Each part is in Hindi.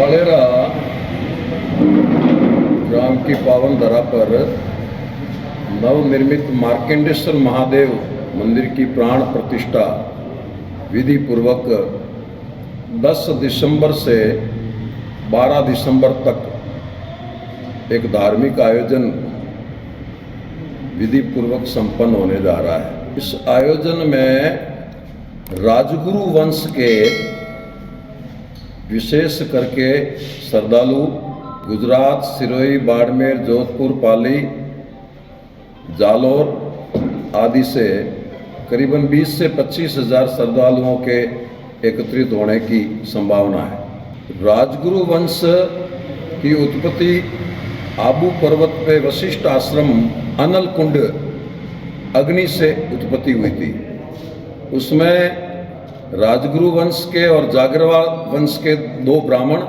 बालेरा ग्राम की पावन धरा पर नवनिर्मित मार्कंडेश्वर महादेव मंदिर की प्राण प्रतिष्ठा विधि पूर्वक 10 दिसंबर से 12 दिसंबर तक एक धार्मिक आयोजन विधि पूर्वक संपन्न होने जा रहा है। इस आयोजन में राजगुरु वंश के विशेष करके श्रद्धालु गुजरात, सिरोही, बाड़मेर, जोधपुर, पाली, जालोर आदि से करीबन 20 से 25 हज़ार श्रद्धालुओं के एकत्रित होने की संभावना है। राजगुरु वंश की उत्पत्ति आबू पर्वत पे वशिष्ठ आश्रम अनल कुंड अग्नि से उत्पत्ति हुई थी। उसमें राजगुरु वंश के और जागरवाल वंश के 2 ब्राह्मण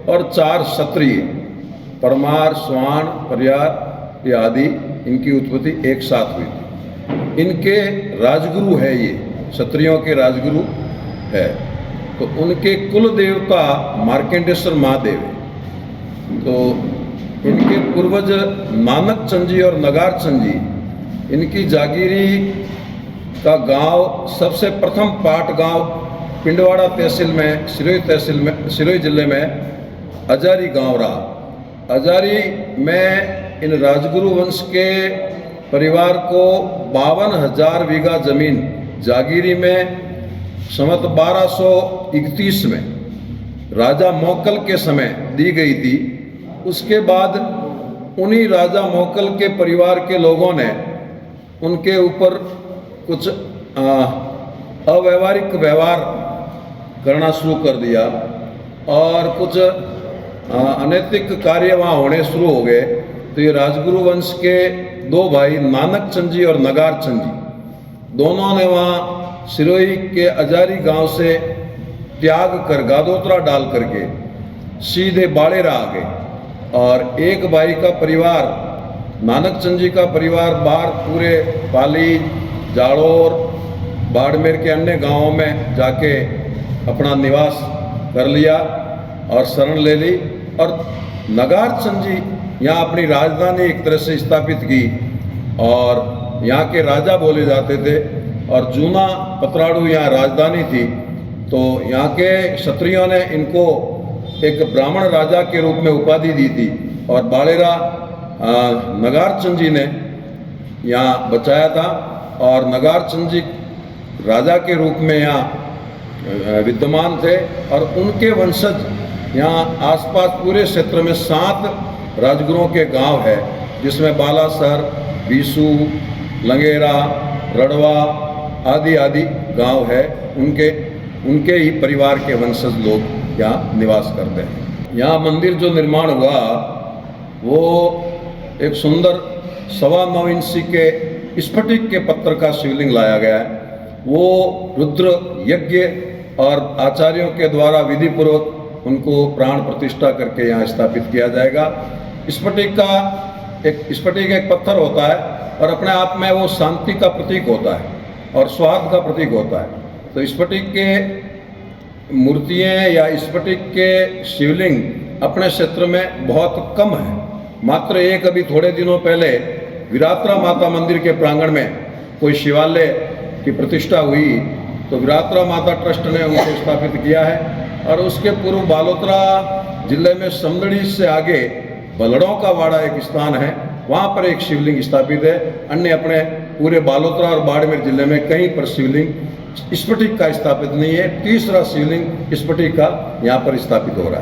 और 4 क्षत्रिय परमार, स्वान, परियार आदि इनकी उत्पत्ति एक साथ हुई थी। इनके राजगुरु है, ये क्षत्रियों के राजगुरु है। तो उनके कुल देवता मार्कंडेश्वर महादेव है। तो इनके पूर्वज नानक चंद जी और नगार चंद जी, इनकी जागीरी का गांव सबसे प्रथम पाट गांव पिंडवाड़ा तहसील में, सिरोही जिले में अजारी गांव रहा। अजारी में इन राजगुरु वंश के परिवार को 52,000 बीघा जमीन जागीरी में संवत 1231 में राजा मोकल के समय दी गई थी। उसके बाद उन्हीं राजा मोकल के परिवार के लोगों ने उनके ऊपर कुछ अव्यवहारिक व्यवहार करना शुरू कर दिया और कुछ अनैतिक कार्य वहाँ होने शुरू हो गए। तो ये राजगुरु वंश के 2 भाई नानक चंद जी और नगार चंद जी, दोनों ने वहाँ सिरोही के अजारी गांव से त्याग कर गादोत्रा डाल करके सीधे बाड़ेरा आ गए। और एक भाई का परिवार, नानक चंद जी का परिवार बाहर पूरे पाली, जालोर, बाड़मेर के अन्य गांवों में जाके अपना निवास कर लिया और शरण ले ली। और नगार चंद जी यहाँ अपनी राजधानी एक तरह से स्थापित की और यहाँ के राजा बोले जाते थे। और जूना पतराड़ू यहाँ राजधानी थी। तो यहाँ के क्षत्रियों ने इनको एक ब्राह्मण राजा के रूप में उपाधि दी थी और बाड़ेरा नगार चंद जी ने यहाँ बचाया था। और नगार चंद जी राजा के रूप में यहाँ विद्यमान थे और उनके वंशज यहाँ आसपास पूरे क्षेत्र में 7 राजगुरुओं के गांव है, जिसमें बालासर, बीसू, लंगेरा, रड़वा आदि आदि गांव है। उनके ही परिवार के वंशज लोग यहाँ निवास करते हैं। यहाँ मंदिर जो निर्माण हुआ वो एक सुंदर 9.25 इंची के स्फटिक के पत्थर का शिवलिंग लाया गया है। वो रुद्र यज्ञ और आचार्यों के द्वारा विधि पूर्वक उनको प्राण प्रतिष्ठा करके यहाँ स्थापित किया जाएगा। स्फटिक एक पत्थर होता है और अपने आप में वो शांति का प्रतीक होता है और स्वाद का प्रतीक होता है। तो स्फटिक के मूर्तियाँ या स्फटिक के शिवलिंग अपने क्षेत्र में बहुत कम है। मात्र एक अभी थोड़े दिनों पहले विरात्रा माता मंदिर के प्रांगण में कोई शिवालय की प्रतिष्ठा हुई, तो विरात्रा माता ट्रस्ट ने उनको स्थापित किया है। और उसके पूर्व बालोतरा जिले में समदड़ी से आगे बलड़ों का वाड़ा एक स्थान है, वहाँ पर एक शिवलिंग स्थापित है। अन्य अपने पूरे बालोतरा और बाड़मेर जिले में कहीं पर शिवलिंग स्फटिक का स्थापित नहीं है। तीसरा शिवलिंग स्फटिक का यहाँ पर स्थापित हो रहा है।